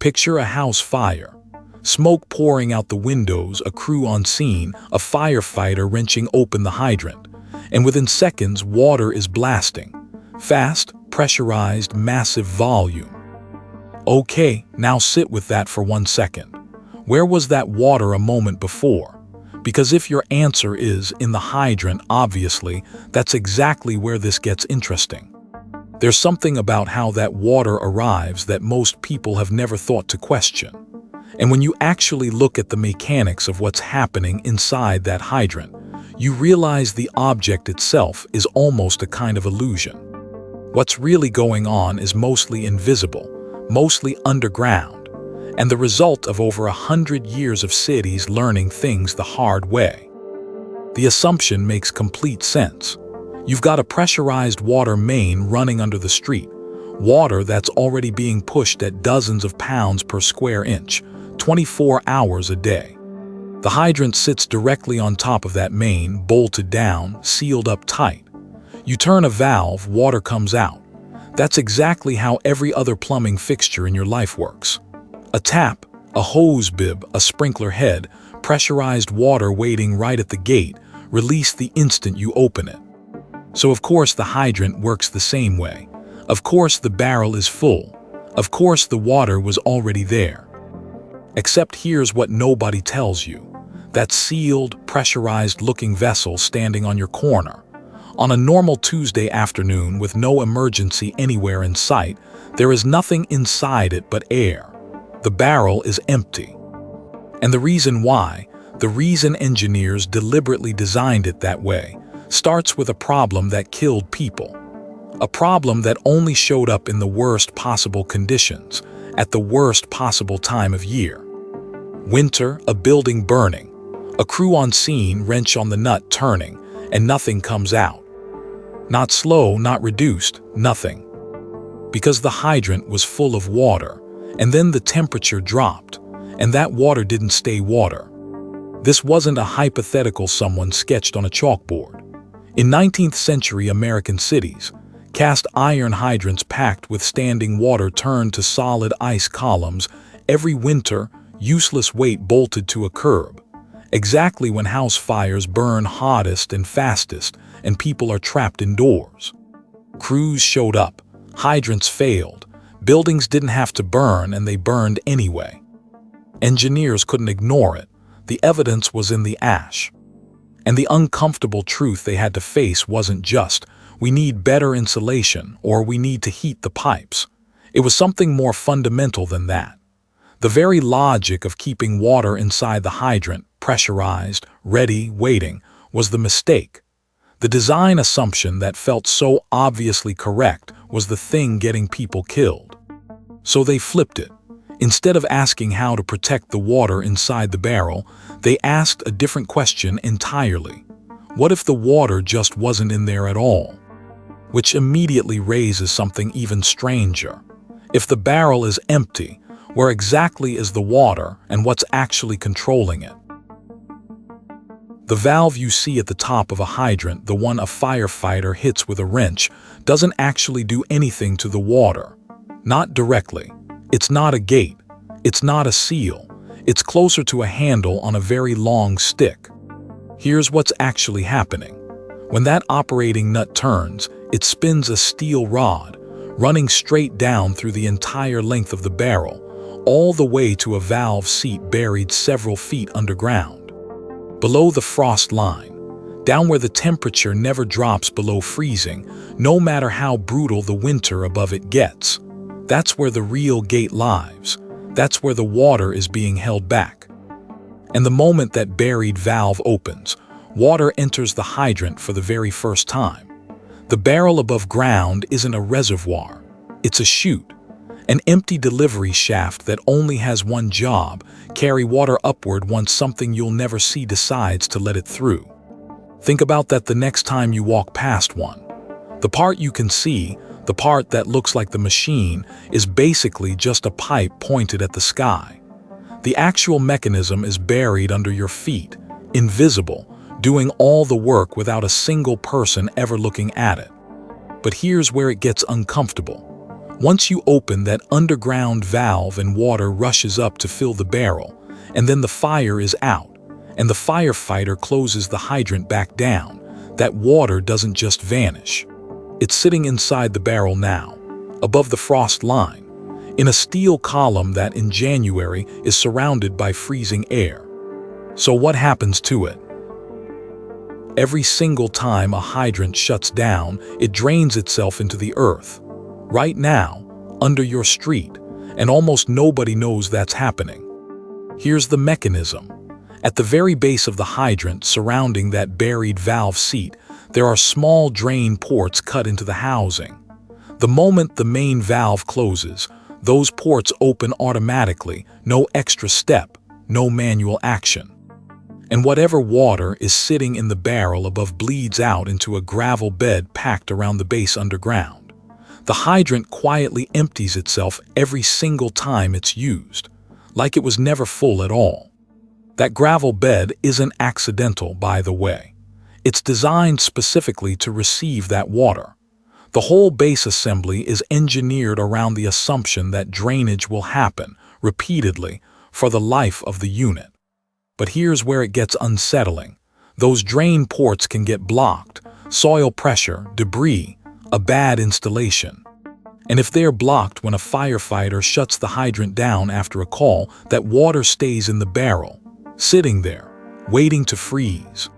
Picture a house fire. Smoke pouring out the windows, a crew on scene, a firefighter wrenching open the hydrant. And within seconds, water is blasting. Fast, pressurized, massive volume. Okay, now sit with that for 1 second. Where was that water a moment before? Because if your answer is in the hydrant, obviously, that's exactly where this gets interesting. There's something about how that water arrives that most people have never thought to question. And when you actually look at the mechanics of what's happening inside that hydrant, you realize the object itself is almost a kind of illusion. What's really going on is mostly invisible, mostly underground, and the result of over 100 years of cities learning things the hard way. The assumption makes complete sense. You've got a pressurized water main running under the street, water that's already being pushed at dozens of pounds per square inch, 24 hours a day. The hydrant sits directly on top of that main, bolted down, sealed up tight. You turn a valve, water comes out. That's exactly how every other plumbing fixture in your life works. A tap, a hose bib, a sprinkler head, pressurized water waiting right at the gate, release the instant you open it. So of course the hydrant works the same way. Of course the barrel is full. Of course the water was already there. Except here's what nobody tells you. That sealed, pressurized-looking vessel standing on your corner. On a normal Tuesday afternoon with no emergency anywhere in sight, there is nothing inside it but air. The barrel is empty. And the reason why, the reason engineers deliberately designed it that way, starts with a problem that killed people. A problem that only showed up in the worst possible conditions, at the worst possible time of year. Winter, a building burning, a crew on scene, wrench on the nut turning, and nothing comes out. Not slow, not reduced, nothing. Because the hydrant was full of water, and then the temperature dropped, and that water didn't stay water. This wasn't a hypothetical someone sketched on a chalkboard. In 19th century American cities, cast iron hydrants packed with standing water turned to solid ice columns every winter, useless weight bolted to a curb. Exactly when house fires burn hottest and fastest and people are trapped indoors. Crews showed up, hydrants failed, buildings didn't have to burn and they burned anyway. Engineers couldn't ignore it, the evidence was in the ash. And the uncomfortable truth they had to face wasn't just, we need better insulation or we need to heat the pipes. It was something more fundamental than that. The very logic of keeping water inside the hydrant, pressurized, ready, waiting, was the mistake. The design assumption that felt so obviously correct was the thing getting people killed. So they flipped it. Instead of asking how to protect the water inside the barrel, they asked a different question entirely. What if the water just wasn't in there at all? Which immediately raises something even stranger. If the barrel is empty, where exactly is the water and what's actually controlling it? The valve you see at the top of a hydrant, the one a firefighter hits with a wrench, doesn't actually do anything to the water. Not directly. It's not a gate. It's not a seal. It's closer to a handle on a very long stick. Here's what's actually happening. When that operating nut turns, it spins a steel rod, running straight down through the entire length of the barrel, all the way to a valve seat buried several feet underground. Below the frost line, down where the temperature never drops below freezing, no matter how brutal the winter above it gets. That's where the real gate lies. That's where the water is being held back. And the moment that buried valve opens, water enters the hydrant for the very first time. The barrel above ground isn't a reservoir. It's a chute. An empty delivery shaft that only has one job, carry water upward once something you'll never see decides to let it through. Think about that the next time you walk past one. The part you can see, the part that looks like the machine, is basically just a pipe pointed at the sky. The actual mechanism is buried under your feet, invisible, doing all the work without a single person ever looking at it. But here's where it gets uncomfortable. Once you open that underground valve and water rushes up to fill the barrel, and then the fire is out, and the firefighter closes the hydrant back down, that water doesn't just vanish. It's sitting inside the barrel now, above the frost line, in a steel column that in January is surrounded by freezing air. So what happens to it? Every single time a hydrant shuts down, it drains itself into the earth. Right now, under your street, and almost nobody knows that's happening. Here's the mechanism. At the very base of the hydrant, surrounding that buried valve seat, there are small drain ports cut into the housing. The moment the main valve closes, those ports open automatically, no extra step, no manual action. And whatever water is sitting in the barrel above bleeds out into a gravel bed packed around the base underground. The hydrant quietly empties itself every single time it's used, like it was never full at all. That gravel bed isn't accidental, by the way. It's designed specifically to receive that water. The whole base assembly is engineered around the assumption that drainage will happen repeatedly for the life of the unit. But here's where it gets unsettling. Those drain ports can get blocked, soil pressure, debris, a bad installation. And if they're blocked when a firefighter shuts the hydrant down after a call, that water stays in the barrel, sitting there, waiting to freeze.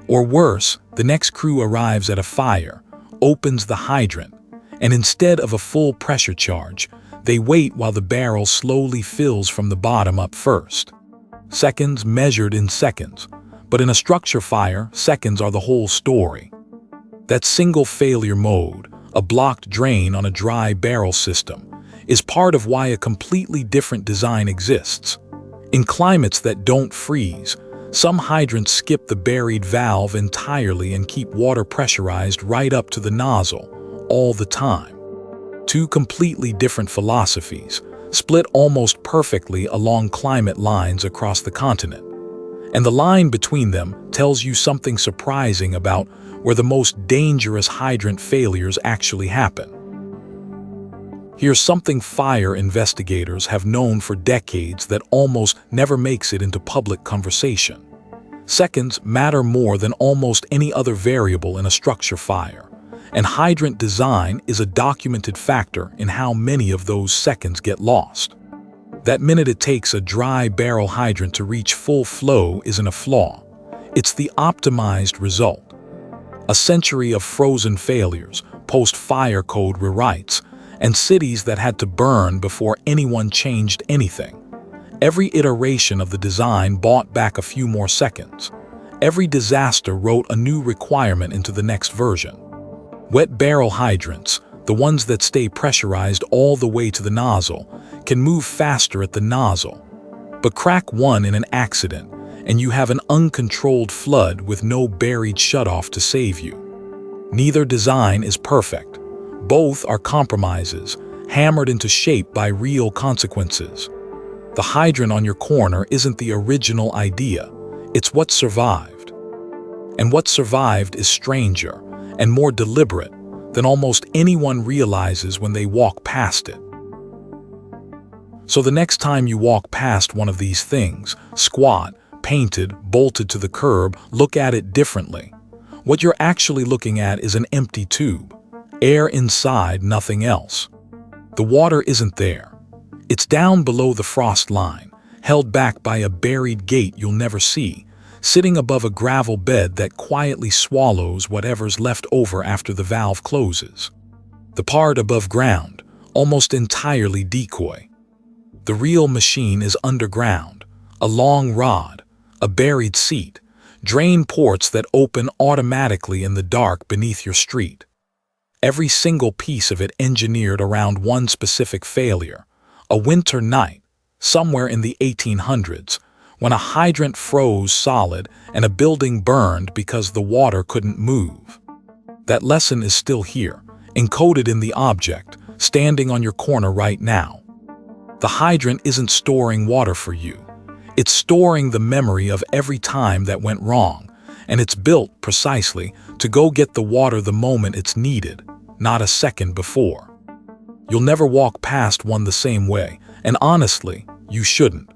Or worse, the next crew arrives at a fire, opens the hydrant, and instead of a full pressure charge, they wait while the barrel slowly fills from the bottom up first. Seconds measured in seconds, but in a structure fire, seconds are the whole story. That single failure mode, a blocked drain on a dry barrel system, is part of why a completely different design exists. In climates that don't freeze, some hydrants skip the buried valve entirely and keep water pressurized right up to the nozzle, all the time. Two completely different philosophies, split almost perfectly along climate lines across the continent. And the line between them tells you something surprising about where the most dangerous hydrant failures actually happen. Here's something fire investigators have known for decades that almost never makes it into public conversation. Seconds matter more than almost any other variable in a structure fire, and hydrant design is a documented factor in how many of those seconds get lost. That minute it takes a dry barrel hydrant to reach full flow isn't a flaw. It's the optimized result. A century of frozen failures, post-fire code rewrites, and cities that had to burn before anyone changed anything. Every iteration of the design bought back a few more seconds. Every disaster wrote a new requirement into the next version. Wet barrel hydrants, the ones that stay pressurized all the way to the nozzle, can move faster at the nozzle. But crack one in an accident, and you have an uncontrolled flood with no buried shutoff to save you. Neither design is perfect. Both are compromises, hammered into shape by real consequences. The hydrant on your corner isn't the original idea, it's what survived. And what survived is stranger and more deliberate than almost anyone realizes when they walk past it. So the next time you walk past one of these things, squat, painted, bolted to the curb, look at it differently. What you're actually looking at is an empty tube. Air inside, nothing else. The water isn't there. It's down below the frost line, held back by a buried gate you'll never see, sitting above a gravel bed that quietly swallows whatever's left over after the valve closes. The part above ground, almost entirely decoy. The real machine is underground, a long rod, a buried seat, drain ports that open automatically in the dark beneath your street. Every single piece of it engineered around one specific failure, a winter night, somewhere in the 1800s, when a hydrant froze solid and a building burned because the water couldn't move. That lesson is still here, encoded in the object, standing on your corner right now. The hydrant isn't storing water for you. It's storing the memory of every time that went wrong, and it's built precisely to go get the water the moment it's needed, not a second before. You'll never walk past one the same way, and honestly, you shouldn't.